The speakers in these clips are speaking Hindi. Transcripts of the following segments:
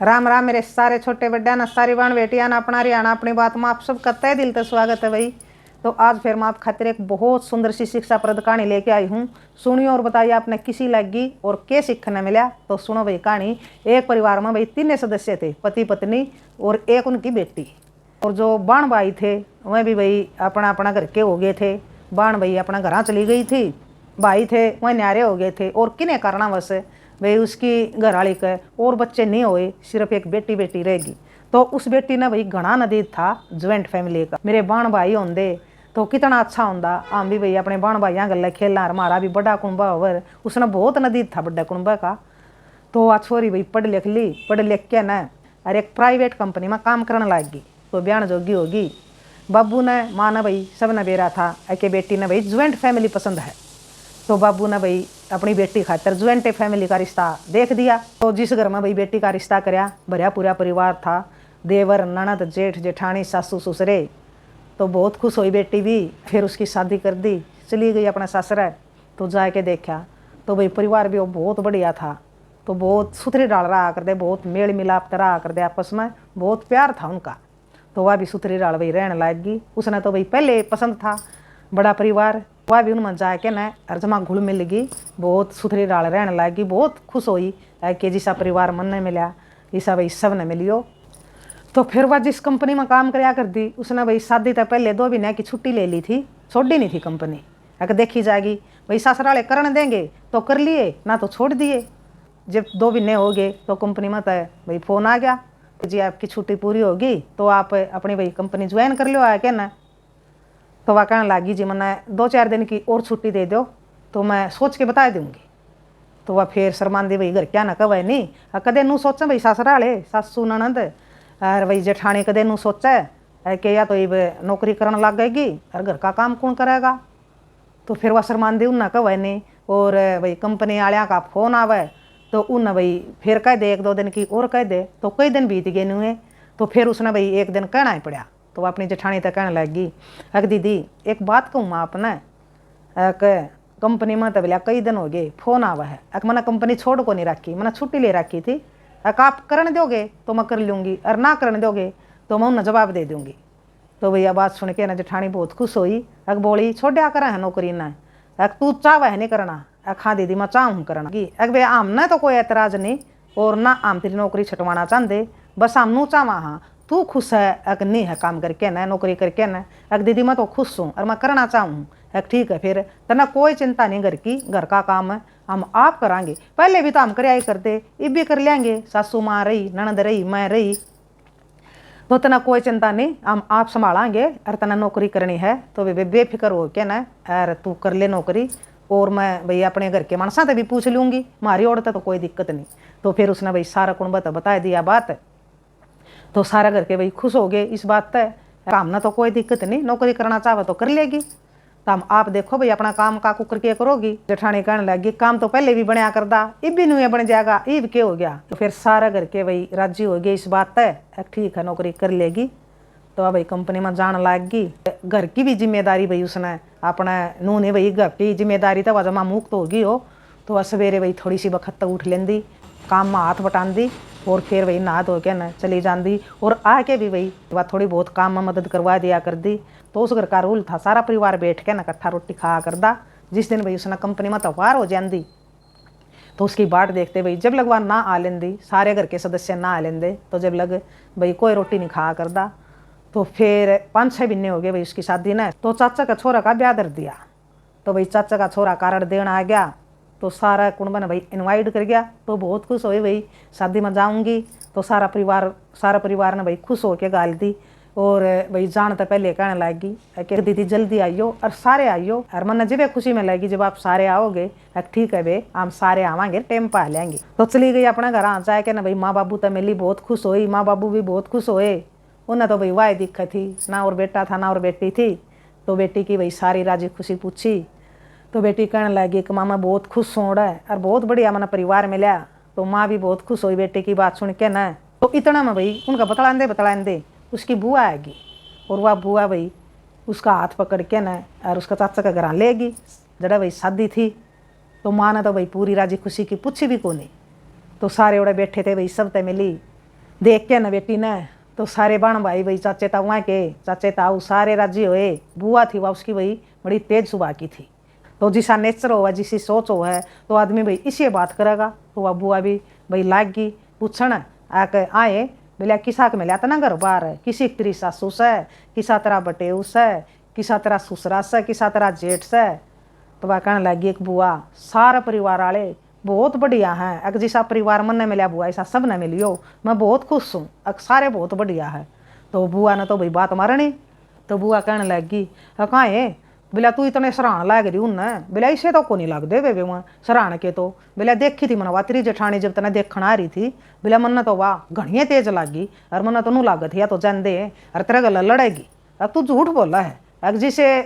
राम राम मेरे सारे छोटे बड्डा ना सारी बाण बेटियां ना अपना हरियाणा अपनी बात में आप सब कतई दिल से स्वागत है भाई। तो आज फिर मैं आप खातिर एक बहुत सुंदर सी शिक्षाप्रद कहानी लेके आई हूँ। सुनिए और बताइए आपने किसी लगी और क्या सीखने मिला। तो सुनो भाई कहानी। एक परिवार में भाई 3 सदस्य थे, पति पत्नी और एक उनकी बेटी। और जो बाण भाई थे वह भी भाई अपना अपना घर के हो गए थे। बाण भाई अपना घर चली गई थी, भाई थे वह न्यारे हो गए थे और किन्हें कारणवश भाई उसकी घरवाली के और बच्चे नहीं हुए, सिर्फ एक बेटी बेटी रहेगी। तो उस बेटी ने भाई घना नदी था ज्वाइंट फैमिली का। मेरे बाण भाई होंगे तो कितना अच्छा होंदा। हम भी भाई अपने बाण भाइयों गल खेलना, हमारा भी बड़ा कुंबा होवर, उसने बहुत नदी था बड़ा कुंबा का। तो आ छोरी भाई पढ़ लिख ली, पढ़ लिख के न और एक प्राइवेट कंपनी में काम करने लग गई। तो ब्याह जोगी होगी। बाबू ने माँ ने भाई सब ने बेरा था कि बेटी ने भाई ज्वाइंट फैमिली पसंद है। तो बाबू ने भाई अपनी बेटी खातर ज्वाइंट फैमिली का रिश्ता देख दिया। तो जिस घर में भाई बेटी का रिश्ता कराया, भरिया पूरा परिवार था, देवर ननद जेठ जेठानी सासू ससुरे। तो बहुत खुश हुई बेटी भी। फिर उसकी शादी कर दी, चली गई अपना ससुराल। तो जाके देखा तो भाई परिवार भी वो बहुत बढ़िया था। तो बहुत सुथरी डाल रहा कर दे, बहुत मेल मिलाप रहा कर दे, आपस में बहुत प्यार था उनका। तो वह भी सुथरी डाल भाई रहने लगी। उसने तो भाई पहले पसंद था बड़ा परिवार, वह भी उनमें जाके न अर्जमा घुल मिल गई, बहुत सुथरी डाल रहने लगी। बहुत खुश हुई कि जिसा परिवार मन ने मिला ऐसा भाई सब ने मिलियो। तो फिर वह जिस कंपनी में काम कराया कर दी, उसने भाई शादी तक पहले 2 महीने की छुट्टी ले ली थी, छोड़ी नहीं थी कंपनी। अगर देखी जाएगी भाई ससुराले करने देंगे तो कर लिए, ना तो छोड़ दिए। जब 2 महीने हो गए तो कंपनी में तय भाई फ़ोन आ गया, जी आपकी छुट्टी पूरी होगी तो आप अपनी भाई कंपनी ज्वाइन कर लो है क्या ना। तो वह कहने लगी जी मैंने 2-4 दिन की और छुट्टी दे दो तो मैं सोच के बता दूंगी। तो वह फिर शर्मांदी भाई घर क्या ना कहे नहीं, कदे नू सोचा भाई ससुराले सासू ननद और भाई जेठानी कदे नू सोचा कि या तो ये नौकरी करने लग जाएगी और घर का काम कौन करेगा। तो फिर वह शर्मांदी उन्ना कहे नहीं। और भाई कंपनी वाले का फोन आवे तो उन भाई फिर कह दे 1-2 दिन की और कह दे। तो कई दिन बीत गए नहीं। तो फिर उसने भाई एक दिन कहना ही पड़ा। तो वह अपनी जेठानी तक कहने लगी, अग दीदी एक बात कहूँ मैं आपने, कंपनी में तो बोलिया कई दिन हो गए फोन आवा है, मैंने कंपनी छोड़ को नहीं रखी, मैंने छुट्टी ले रखी थी। आप करने दोगे तो मैं कर लूँगी और ना करने दोगे तो मैं उन्हें जवाब दे दूँगी। तो भैया बात सुन के ना जेठानी बहुत खुश हुई। बोली छोड़ा करा है नौकरी ना, तू चाह है नहीं करना। हाँ दीदी मैं चाहूँ करना की। भाई आमने तो कोई एतराज नहीं और ना आम तेरी नौकरी छटवाना चाहते, बस हम नू चाहवा हाँ तू खुश है नहीं है काम करके ना नौकरी करके ना। दीदी मैं तो खुश हूँ और मैं करना चाहूँ। ठीक है फिर तना कोई चिंता नहीं घर की, घर का काम है हम आप करांगे, पहले भी तो हम कराया करते, अब भी कर लेंगे। सासू माँ रही, ननद रही, मैं रही, तो तना कोई चिंता नहीं, हम आप संभालेंगे। और तना नौकरी करनी है तो वे बेफिक्र हो के ना अरे तू कर ले नौकरी, और मैं भाई अपने घर के मनसा से भी पूछ लूँगी, हमारी औरत तो कोई दिक्कत नहीं। तो फिर उसने भाई सारा कुंबा बता दिया बात। तो सारा घर के भाई खुश हो गए इस बात तय, हमने तो कोई दिक्कत नहीं, नौकरी करना चाहे तो कर लेगी। तो हम आप देखो भाई अपना काम का कुकर के करोगी। जेठानी कहने लगी काम तो पहले भी बनया करदा, इब भी नहीं बन जाएगा, इब क्या हो गया। तो फिर सारा घर के भाई राजी हो गए इस बात तय, ठीक है नौकरी कर लेगी। तो अब भाई कंपनी में जान लग गई। घर की भी जिम्मेदारी भाई उसने अपने नूह ने भाई घर की जिम्मेदारी तो वजह मुक्त होगी हो। तो वह सवेरे भाई थोड़ी सी वक्त उठ लेंदी, काम में हाथ बटान दी और फिर वही नहा धो के न चली जाती। और आके भी वही वह थोड़ी बहुत काम में मदद करवा दिया कर दी। तो उस घर का रूल था सारा परिवार बैठ के न इकट्ठा रोटी खाया करदा। जिस दिन भाई उसने कंपनी में त्योहार हो जाती तो उसकी बाट देखते भाई जब लग वह ना आ लेंदी, सारे घर के सदस्य ना आ लेंदे, तो जब लग भाई कोई रोटी नहीं खाया करदा। तो फिर 5-6 महीने हो गए भाई उसकी शादी ने। तो चाचा का छोरा का ब्याह कर दिया। तो भाई चाचा का छोरा कारण देना आ गया। तो सारा कुंबा ने भाई इनवाइट कर गया। तो बहुत खुश हुई भाई शादी में जाऊंगी। तो सारा परिवार ने भाई खुश होकर गाल दी। और भाई जान तो पहले कहने लगी कि दीदी जल्दी आइयो और सारे आइयो, और मन जब खुशी में लगी जब आप सारे आओगे। ठीक है भाई हम सारे आवांगे टाइम पा लेंगे। तो चली गई अपना घर आ जाए के ना भाई माँ बाबू तो मिली, बहुत खुश हुई, माँ बाबू भी बहुत खुश हुए। उन्हें तो भाई वाह दिक्कत थी ना, और बेटा था ना और बेटी थी। तो बेटी की भाई सारी राजी खुशी पूछी। तो बेटी कहने लगी कि मामा बहुत खुश हूँ और बहुत बढ़िया मैंने परिवार मिला। तो माँ भी बहुत खुश हुई बेटी की बात सुन के ना। तो इतना में भाई उनका बतलान दे उसकी बुआ आएगी। और वह बुआ भाई उसका हाथ पकड़ के ना और उसका चाचा का घर लेगी जरा भाई शादी थी। तो माँ ने तो भाई पूरी राजी खुशी की पूछी भी को नहीं। तो सारे उड़े बैठे थे भाई सब ते मिली देख के न बेटी ने तो सारे बाण भाई वही चाचे ताऊ के चाचे ताऊ सारे राजी हुए। बुआ थी वह उसकी वही बड़ी तेज सुबह की थी, तो जिसा नेचर हो जिसी सोच हो है तो आदमी भाई इसे बात करेगा। तो वह बुआ भी भाई लाग गई पूछण आके आए बोलिया किसा के मिला तना घर बार है, किसी तेरी सासू से, किसा तेरा बटेऊ से, किसा तेरा ससुरा से, किसा तेरा जेठ से। तो वह कहने लगी एक बुआ सारा परिवार वाले बहुत बढ़िया हैं, अगर जैसा परिवार मन ने मिला बुआ ऐसा सब ने मिलियो, मैं बहुत खुश हूँ, अगर सारे बहुत बढ़िया है। तो बुआ ने तो भाई बात मारनी। तो बुआ कहने लगी कहाँ है बोला तू इतने सराहन लाग रही उनने, बोला इसे तो को नहीं लग दे वे वहाँ सराहन के। तो बोला देखी थी मनवा तेरी जेठानी जब तने देखण आ रही थी, बोला मन तो वाह घनी तेज लागी और मन तो नू लागत या तो जान दे और तेरे गला लड़ेगी। अब तू झूठ बोला है, अगर जिसे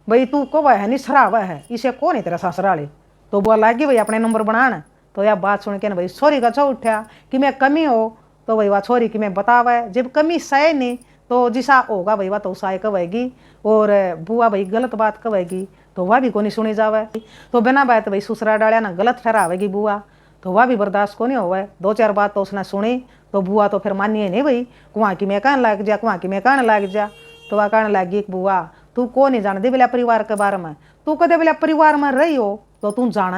भाई तू को वह है नहीं सरावा है इसे को नहीं तेरा ससुराली। तो बुआ लागी भाई अपने नंबर बनाना। तो यह बात सुन के ना भाई छोरी का छो उठा कि मैं कमी हो, तो भाई वह छोरी कि मैं बतावा जब कमी सह नहीं तो जिसा होगा भाई वह तो उसाए कहेगी, और बुआ भाई गलत बात कहेगी तो वह भी को नहीं सुनी जावे। तो बिना बात भाई ससुरा डालिया ना गलत ठहरावेगी बुआ, तो वह भी बर्दाश्त को नहीं होवे। दो चार बात तो उसने सुनी तो बुआ तो फिर मानिए नहीं भाई कुआं की मैं कहने लग जा, कुआं की मैं कहने लग जा। तो वह कहने लगी बुआ तू को नहीं जान दे बोला परिवार के बारे में, तू कदे बोला परिवार में रही हो तो तू जाना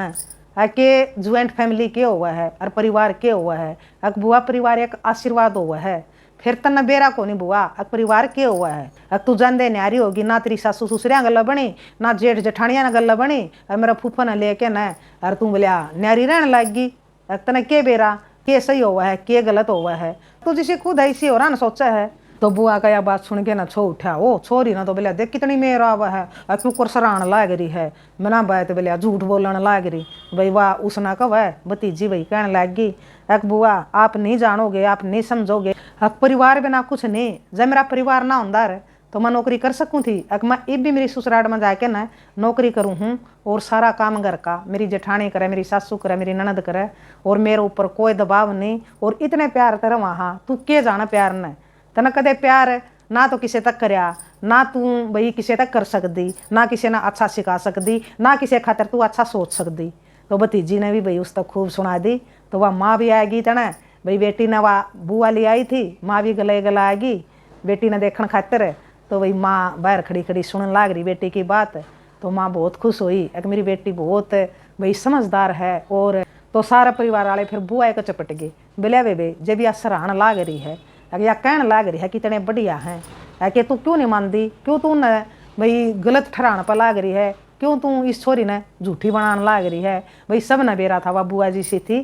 है कि ज्वाइंट फैमिली के हुआ है और परिवार के हुआ है। अक बुआ परिवार एक आशीर्वाद हुआ है, फिर तन्ना बेरा को नहीं बुआ अक परिवार के हुआ है। अक तू जानदे न्यारी होगी ना तेरी सासू ससुरिया गल्ला बनी ना जेठ जेठानिया ने गल्ला बनी और मेरा फूफा ने लेके न और तू बोलिया न्यारी रहने लग गई। अक तने के बेरा के सही हुआ है के गलत हुआ है तू जिसे खुद ऐसी हो रहा ना सोचा है। तो बुआ का यह बात सुन के ना छो उठा ओ छोरी ना तो बोलिया देख कितनी मेरा हुआ है और क्यों कर सराहन लाग रही है, मना बात बोलिया झूठ बोलने लाग रही भाई वाह उसना कब है भतीजी भाई कहने लगी अक बुआ आप नहीं जानोगे आप नहीं समझोगे, अक परिवार बिना कुछ नहीं, जब मेरा परिवार ना होंदा तो मैं नौकरी कर सकूँ थी। अक मैं अब भी मेरी ससुराल में जाके ना नौकरी करूँ हूँ और सारा काम घर का मेरी जेठानी करे मेरी सासू करे मेरी ननद करे और मेरे ऊपर कोई दबाव नहीं और इतने प्यार तेरा वहाँ तू के जाना प्यार ने तना कदे प्यार ना तो किसी तक करया ना तू भाई किसी तक कर सकती ना किसी ने अच्छा सिखा सकती ना किसी खातर तू अच्छा सोच सकती। तो भतीजी ने भी भाई उस तक खूब सुना दी। तो वह माँ भी आएगी तना भाई बेटी ने वह बुआ ले आई थी, माँ भी गले गला आएगी बेटी ने देखने खातर। तो वही माँ बाहर खड़ी खड़ी सुनने लाग रही बेटी की बात। तो माँ बहुत खुश हुई कि मेरी बेटी बहुत भाई समझदार है। और तो सारा परिवार वाले फिर बुआ को चपट गए बोले वे जब यह सराहन लाग रही है या कहने लाग रही है कितने बढ़िया हैं कि तू क्यों नहीं मानती, क्यों तू न भाई गलत ठहराने पर लाग रही है, क्यों तू इस छोरी ने झूठी बनाने लाग रही है, भाई सब न बेरा था वह बुआ जी सी थी।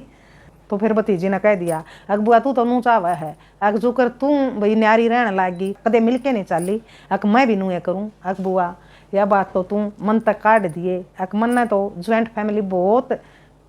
तो फिर भतीजी ने कह दिया अग बुआ तू तो नू चावा है अग जो कर तू भाई न्यारी रहने लागी कदे मिल के नहीं चाली अक मैं भी नूए करूँ। अग बुआ यह बात तो तू मन तक काट दिए अक मन ने तो ज्वाइंट फैमिली बहुत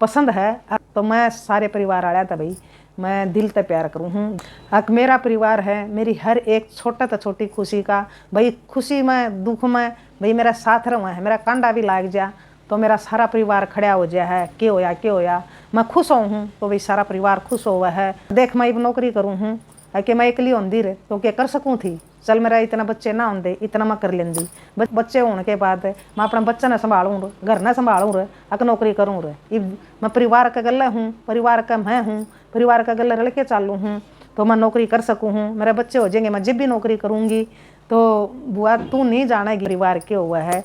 पसंद है, तो मैं सारे परिवार आया था भाई मैं दिल से प्यार करूँ हूँ। अक मेरा परिवार है मेरी हर एक छोटा तो छोटी खुशी का भाई खुशी में दुख में भाई मेरा साथ रहा है, मेरा कांडा भी लाग जा तो मेरा सारा परिवार खड़ा हो जाए है के होया मैं खुश हूँ तो भाई सारा परिवार खुश हुआ है। देख मैं अब नौकरी करूँ हूँ कि मैं अकेली होंदी रे तो क्या कर सकूँ थी, चल मेरा इतना बच्चे ना होंगे इतना मैं कर लेंदी, बच्चे होने के बाद मैं अपना बच्चा न संभालूँ घर न संभालूँ रे अक नौकरी करूँ रे। इब मैं परिवार का गला हूँ परिवार का मैं हूँ परिवार का गला रल के चालू हूँ तो मैं नौकरी कर सकूँ हूँ, मेरे बच्चे हो जाएंगे मैं जब भी नौकरी करूँगी। तो बुआ तू नहीं जानेगी परिवार के हुआ है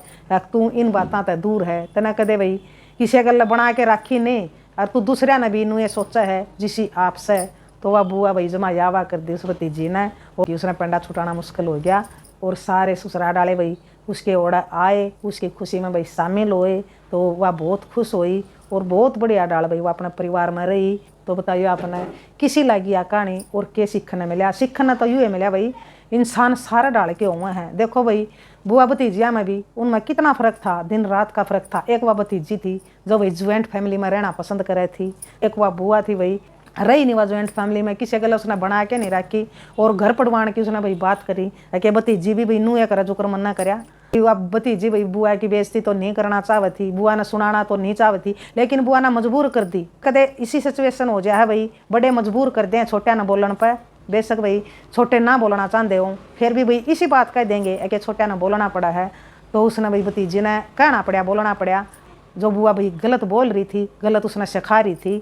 तू इन बातों तक दूर है तना कदे भाई किसी गल बना के राखी नहीं और तू दूसरा ने भी इनू ये सोचा है जिसी आपसे। तो वह बुआ भाई जमा यावा कर दी उस भतीजी ने और उसने पेंडा छुटाना मुश्किल हो गया और सारे ससुराल डाले भाई उसके ओड़ा आए उसकी खुशी में भाई शामिल हुए। तो वह बहुत खुश हुई और बहुत बढ़िया डाल भाई वह अपने परिवार में रही। तो बताइए आपने किसी लगी आ कहानी और के सीखने मिला, सीखने तो यूँ मिला भाई इंसान सारा डाल के हुए हैं। देखो भाई बुआ भतीजिया में भी उनमें कितना फ़र्क था, दिन रात का फ़र्क था। एक वह भतीजी थी जो भाई ज्वाइंट फैमिली में रहना पसंद करे थी, एक वह बुआ थी भाई रही नहीं वह ज्वाइंट फैमिली में किसी गल उसने बना के नहीं रखी और घर पड़वाने की उसने भाई बात करी कि भतीजी भी भाई नूए करा जो कर मना करया। वह भतीजी भाई बुआ की बेइज्जती तो नहीं करना चाहती थी, बुआ ने सुनाना तो नहीं चाहती थी, लेकिन बुआ ने मजबूर कर दी। कदे इसी सिचुएशन हो जाए भाई बड़े मजबूर कर दें छोटे न बोलन पर, बेशक भाई छोटे ना बोलना चाहते हो फिर भी भाई इसी बात कह देंगे कि छोटा ना बोलना पड़ा है। तो उसने भाई भतीजी ने कहना पड़ा बोलना पड़ा जो बुआ भाई गलत बोल रही थी गलत उसने सिखा रही थी।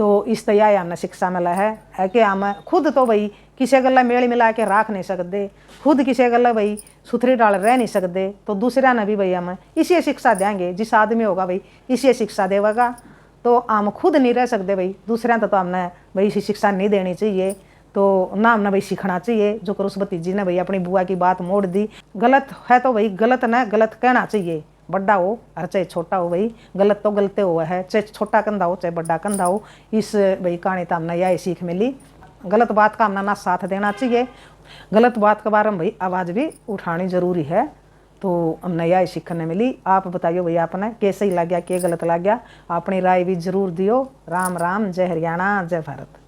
तो इस तैयार हमने शिक्षा मिला है कि हम खुद तो भाई किसी गल्ला मेल मिला के राख नहीं सकते, खुद किसी गल्ला भाई सुथरी डाल रह नहीं सकते, तो दूसरा ने भी भाई हम इसी शिक्षा देंगे। जिस आदमी होगा भाई इसी शिक्षा देगा, तो हम खुद नहीं रह सकते भाई, दूसरा तो हमने भाई इसी शिक्षा नहीं देनी चाहिए। तो ना हमने भाई सीखना चाहिए। जो करुसवती जी ने भाई अपनी बुआ की बात मोड़ दी, गलत है तो भाई गलत न गलत कहना चाहिए, बड़ा हो और चाहे छोटा हो भाई, गलत तो गलते हुआ है, चाहे छोटा कंधा हो चाहे बड़ा कंधा हो। इस भाई कहानी तो हमने यही सीख मिली, गलत बात का हमने ना साथ देना चाहिए, गलत बात के बारे में भाई आवाज़ भी उठानी जरूरी है। तो हमने यही सीखने मिली। आप बताइए भाई आपने कैसे ही लग गया, क्या गलत लग गया, अपनी राय भी जरूर दियो। राम राम, जय हरियाणा, जय भारत।